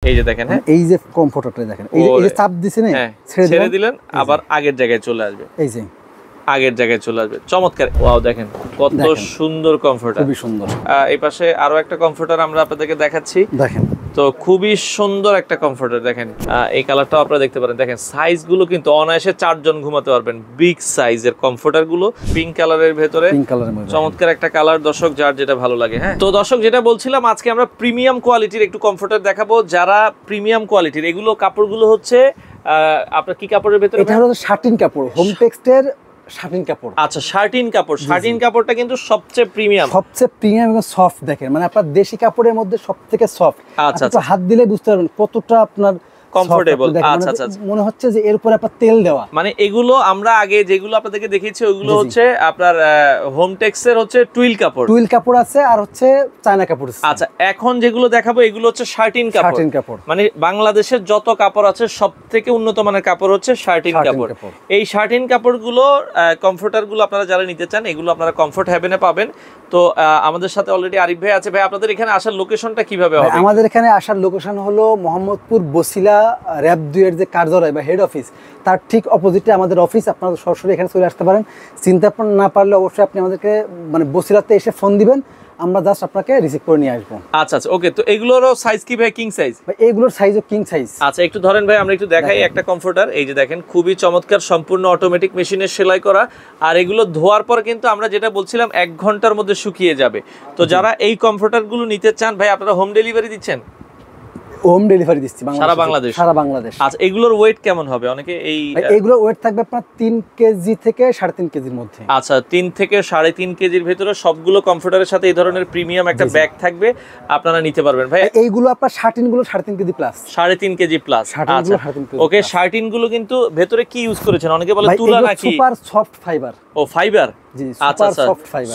এই যে দেখেন, হ্যাঁ এই যে কমফোর্টারটা দেখেন, এই যে চাপ দিছেন ছেড়ে দিলেন আবার আগের জায়গায় চলে আসবে, এই যে আগের জায়গায় চলে আসবে। চমৎকার, ওয়াও দেখেন কত সুন্দর কমফোর্টার, খুবই সুন্দর। এই পাশে আরো একটা কমফোর্টার আমরা আপনাদেরকে দেখাচ্ছি, দেখেন তো খুবই সুন্দর একটা কমফোর্টার। দেখেন এই কালারটাও আপনারা দেখতে পারেন, দেখেন সাইজ গুলো কিন্তু অনায়াসে 4 জন ঘুমাতে পারবেন। বিগ সাইজের কমফোর্টার গুলো, পিঙ্ক কালারের ভেতরে, চমৎকার একটা কালার। দর্শক যার যেটা ভালো লাগে। হ্যাঁ, তো দর্শক যেটা বলছিলাম, আজকে আমরা প্রিমিয়াম কোয়ালিটির একটু কমফোর্টার দেখাবো। যারা প্রিমিয়াম কোয়ালিটির, এগুলো কাপড়গুলো হচ্ছে আপনার কি কাপড়ের ভেতরে? এটা হলো শার্টিন কাপড়, হোম টেক্সটের শার্টিন কাপড়। আচ্ছা, শার্টিন কাপড়। শার্টিন কাপড়টা কিন্তু সবচেয়ে প্রিমিয়াম এবং সফট। দেখেন মানে আপনার দেশি কাপড়ের মধ্যে সবথেকে সফট। আচ্ছা, একটু হাত দিলে বুঝতে পারবেন কতটা আপনার কমফোর্টেবল। আচ্ছা আচ্ছা, মনে হচ্ছে যে এর উপরে আপনার তেল দেওয়া। মানে এগুলো আমরা আগে যেগুলো আপনাদেরকে দেখিয়েছি ওগুলো হচ্ছে আপনার হোম টেক্সের হচ্ছে টুইল কাপড়। টুইল কাপড় আছে আর হচ্ছে চায়না কাপড় আছে। আচ্ছা, এখন যেগুলো দেখাবো এগুলো হচ্ছে শার্টিন কাপড়। শার্টিন কাপড় মানে বাংলাদেশের যত কাপড় আছে সবথেকে উন্নত মানের কাপড় হচ্ছে শার্টিন কাপড়। এই শার্টিন কাপড়গুলো, কমফোর্টারগুলো আপনারা যারা নিতে চান, এগুলো আপনারা কমফোর্ট হেভেনে পাবেন। তো আমাদের সাথে অলরেডি আরিফ ভাই আছে। ভাই, আপনাদের এখানে আসার লোকেশনটা কিভাবে হবে? আমাদের এখানে আসার লোকেশন হলো মোহাম্মদপুর বসিলা র‍্যাব 2 এর যে কার্যালয় বা হেড অফিস, তার ঠিক অপোজিটে আমাদের অফিস। আপনারা সরাসরি এখানে চলে আসতে পারেন। চিন্তা না পারলে অবশ্যই আপনি আমাদেরকে মানে বসিলাতে এসে ফোন দিবেন, আমরা জাস্ট আপনাকে রিসিভ করে নিয়ে আসবো। আচ্ছা আচ্ছা, ওকে। তো এগুলোরও সাইজ কি ভাই? King size? এগুলোর সাইজও কিং সাইজ। আচ্ছা, একটু ধরেন ভাই, আমরা একটু দেখাই একটা কমফোর্টার। এই যে দেখেন, খুবই চমৎকার, সম্পূর্ণ অটোমেটিক মেশিনের সেলাই করা। আর এগুলো ধোয়ার পর কিন্তু আমরা যেটা বলছিলাম 1 ঘন্টার মধ্যে শুকিয়ে যাবে। তো যারা এই কমফোর্টারগুলো নিতে চান ভাই, আপনারা হোম ডেলিভারি দিচ্ছেন? হোম ডেলিভারি দিচ্ছি সারা বাংলাদেশ। সারা বাংলাদেশ। আচ্ছা, এগুলোর ওয়েট কেমন হবে? অনেকে এগুলোর ওয়েট থাকবে আপনার 3 কেজি থেকে 3.5 কেজির মধ্যে। আচ্ছা, 3 থেকে 3.5 কেজির ভিতরে সবগুলো কমফোর্টারের সাথে এই ধরনের প্রিমিয়াম একটা ব্যাগ থাকবে, আপনারা নিতে পারবেন ভাই। এইগুলো আপনার শার্টিনগুলো 3.5 কেজি প্লাস। 3.5 KG plus. আচ্ছা, ওকে। শার্টিনগুলো কিন্তু ভেতরে কি ইউজ করেছেন? অনেকে বলে তুলা নাকি? Super soft fiber. ও, ফাইবার। আচ্ছা আচ্ছা,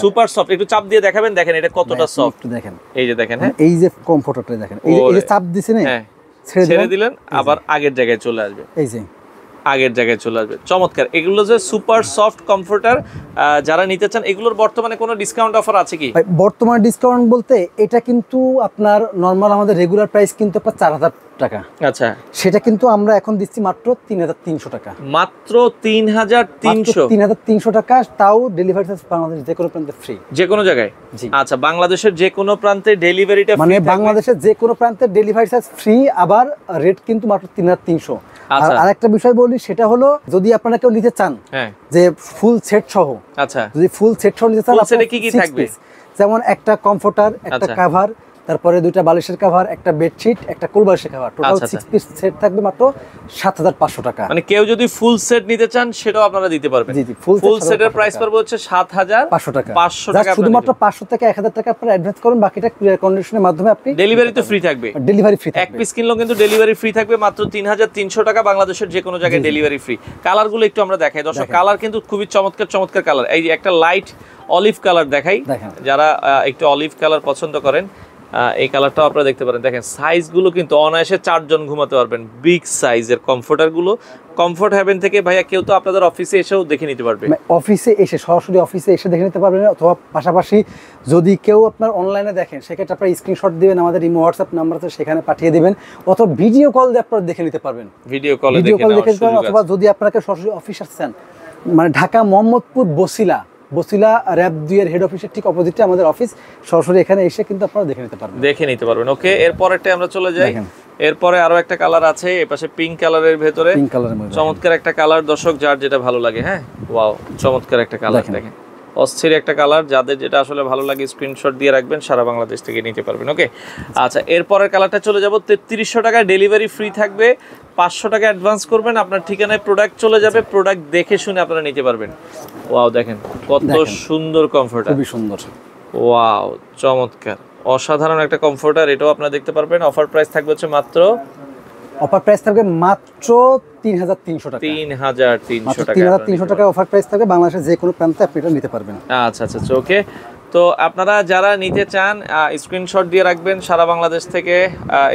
সুপার সফট। একটু চাপ দিয়ে দেখাবেন, দেখেন এটা কতটা সফট। দেখেন, এই যে দেখেন, হ্যাঁ এই যে কমফোর্টারটা দেখেন, এই যে চাপ দিছেন, ছেড়ে দিলেন আবার আগের জায়গায় চলে আসবে, এই যে আগের জায়গায় চলে আসবে। চমৎকার। এগুলো যে সুপার সফট কমফোর্টার, যারা নিতে চান, এগুলোর বর্তমানে কোনো ডিসকাউন্ট অফার আছে কি? বর্তমানে ডিসকাউন্ট বলতে এটা কিন্তু আপনার নরমাল আমাদের রেগুলার প্রাইস কিন্তু 4000 টাকা। আচ্ছা, সেটা কিন্তু আমরা এখন দিচ্ছি মাত্র 3300 টাকা। মাত্র 3300 টাকা, তাও ডেলিভারি চার্জ বাংলাদেশ যে কোনো প্রান্তে ফ্রি, যে কোনো জায়গায়। আচ্ছা, বাংলাদেশের যে কোনো প্রান্তে ডেলিভারিটা মানে বাংলাদেশের যে কোনো প্রান্তে ডেলিভারি চার্জ ফ্রি, আবার রেট কিন্তু মাত্র 3300। আর একটা বিষয় বলি, সেটা হলো যদি আপনারা কেউ নিতে চান যে ফুল সেট সহ, আচ্ছা, যদি ফুল সেট সহ নিতে চান, সেটা কি কি থাকবে? যেমন একটা কমফোর্টার, একটা কভার, তারপরে 2টা বালিশের কভার, একটা বেডশিট, একটা কোল বালিশের কভার, টোটাল 6 পিস সেট থাকবে মাত্র 7500 টাকা। মানে কেউ যদি ফুল সেট নিতে চান সেটাও আপনারা দিতে পারবেন। জি জি, ফুল সেটের প্রাইস পড়বে হচ্ছে 7500 টাকা। 500 টাকা, শুধুমাত্র 500 থেকে 1000 টাকা আপনারা অ্যাডভান্স করুন, বাকিটা কুরিয়ার কন্ডিশনের মাধ্যমে আপনি ডেলিভারি তো ফ্রি থাকবে। ডেলিভারি ফ্রি থাকবে, এক পিস কিনলেও কিন্তু ডেলিভারি ফ্রি থাকবে। মাত্র 3300 টাকা, বাংলাদেশের যে কোনো জায়গায় ডেলিভারি ফ্রি। কালারগুলো একটু আমরা দেখাই দর্শক, কালার কিন্তু খুবই চমৎকার চমৎকার কালার। এই যে একটা লাইট অলিভ কালার দেখাই, যারা একটু অলিভ কালার পছন্দ করেন, এই কালারটাও আপনারা দেখতে পারেন। দেখেন সাইজগুলো কিন্তু অনায়াসে 4 জন ঘুমাতে পারবেন। বিগ সাইজের কমফোর্টারগুলো কমফোর্ট হেভেন থেকে ভাইয়া কেউ তো আপনাদের অফিসে এসেও দেখে নিতে পারবে। অফিসে এসে সরাসরি অফিসে এসে দেখে নিতে পারবেন, অথবা পাশাপাশি যদি কেউ আপনার অনলাইনে দেখেন, সেক্ষেত্রে আপনার স্ক্রিনশট দিবেন, আমাদের ইমো হোয়াটসঅ্যাপ নাম্বার আছে, সেখানে পাঠিয়ে দিবেন, অথবা ভিডিও কল দিয়ে আপনারা দেখে নিতে পারবেন। ভিডিও কলে দেখে নিতে পারবেন, অথবা যদি আপনাকে সরাসরি অফিস আসছেন, মানে ঢাকা মোহাম্মদপুর বসিলা র‍্যাব 2 এর হেড অফিসের ঠিক অপোজিটে আমাদের অফিস, সরাসরি এখানে এসে কিন্তু আপনারা দেখে নিতে পারবেন। ওকে, এরপরটা আমরা চলে যাই। এরপরে আরো একটা কালার আছে, এপাশে পিঙ্ক কালারের ভেতরে, চমৎকার একটা কালার। দর্শক যার যেটা ভালো লাগে, হ্যাঁ, ওয়াও, চমৎকার একটা কালার। দেখেন অস্থির একটা কালার, যাদের যেটা আসলে ভালো লাগে স্ক্রিনশট দিয়ে রাখবেন, সারা বাংলাদেশ থেকে নিতে পারবেন। ওকে, আচ্ছা, এরপরের কালারটা চলে যাব। 3300 টাকা ডেলিভারি ফ্রি থাকবে, 500 টাকা অ্যাডভান্স করবেন, আপনার ঠিকানায় প্রোডাক্ট চলে যাবে, প্রোডাক্ট দেখে শুনে আপনারা নিতে পারবেন। ওয়াও, দেখেন কত সুন্দর কমফোর্টার, খুবই সুন্দর। ওয়াও, চমৎকার, অসাধারণ একটা কমফোর্টার। এটাও আপনারা দেখতে পারবেন। অফার প্রাইস থাকবে হচ্ছে মাত্র 3300 টাকা। 3300 টাকা অফার প্রাইস থাকবে, বাংলাদেশের যে কোনো প্রান্তে আপনি এটা নিতে পারবেন। আচ্ছা আচ্ছা, ওকে। তো আপনারা যারা নিতে চান স্ক্রিনশট দিয়ে রাখবেন সারা বাংলাদেশ থেকে।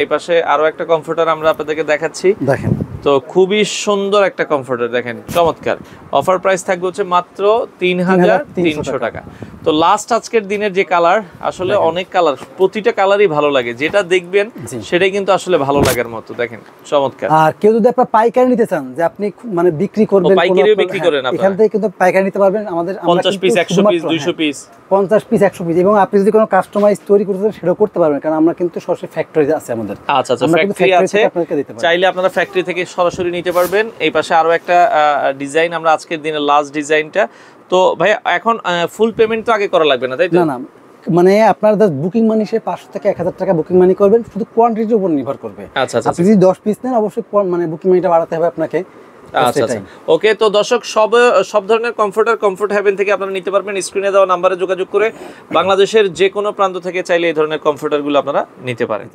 এই পাশে আরো একটা কমফোর্টার আমরা আপনাদেরকে দেখাচ্ছি, দেখেন তো খুবই সুন্দর একটা কমফোর্টার, দেখেন চমৎকার। অফার প্রাইস থাকবে হচ্ছে মাত্র 3300 টাকা। তো লাস্ট আজকের দিনের যে কালার, আসলে অনেক কালার, প্রতিটা কালারই ভালো লাগে, যেটা দেখবেন সেটাই কিন্তু আসলে ভালো লাগার মতো। দেখেন চমৎকার। আর কেউ যদি আপনার পাইকারি নিতে চান, যে আপনি মানে বিক্রি করবেন, পাইকারিও বিক্রি করেন আপনারা, এখান থেকে কিন্তু পাইকারি নিতে পারবেন। আমাদের 50 piece, 100 piece, 200 piece, 50 piece, 100 piece, এবং আপনি যদি কোনো কাস্টমাইজ তৈরি করতে চান সেটাও করতে পারবেন, কারণ আমরা কিন্তু সরাসরি ফ্যাক্টরি আছে আমাদের। আচ্ছা আচ্ছা, ফ্যাক্টরি আছে, চাইলে আপনারা ফ্যাক্টরি থেকে সরাসরি নিতে পারবেন। এই পাশে আরো একটা ডিজাইন, আমরা আজকের দিনের লাস্ট ডিজাইনটা। তো ভাই এখন ফুল পেমেন্ট তো আগে করা লাগবে না, তাই তো? না, মানে আপনার বুকিং মানি সে 500 থেকে 1000 টাকা বুকিং মানি করবেন, শুধু কোয়ান্টিটির উপর নির্ভর করবে। আচ্ছা আচ্ছা, আপনি যদি 10 পিস নেন অবশ্যই মানে বুকিং মানিটা বাড়াতে হবে আপনাকে। আচ্ছা আচ্ছা, ওকে। তো দর্শক, সব ধরনের কমফোর্ট হেভেন থেকে আপনারা নিতে পারবেন। স্ক্রিনে দেওয়া নাম্বারে যোগাযোগ করে বাংলাদেশের যে কোনো প্রান্ত থেকে চাইলে এই ধরনের কমফোর্টারগুলো আপনারা নিতে পারেন।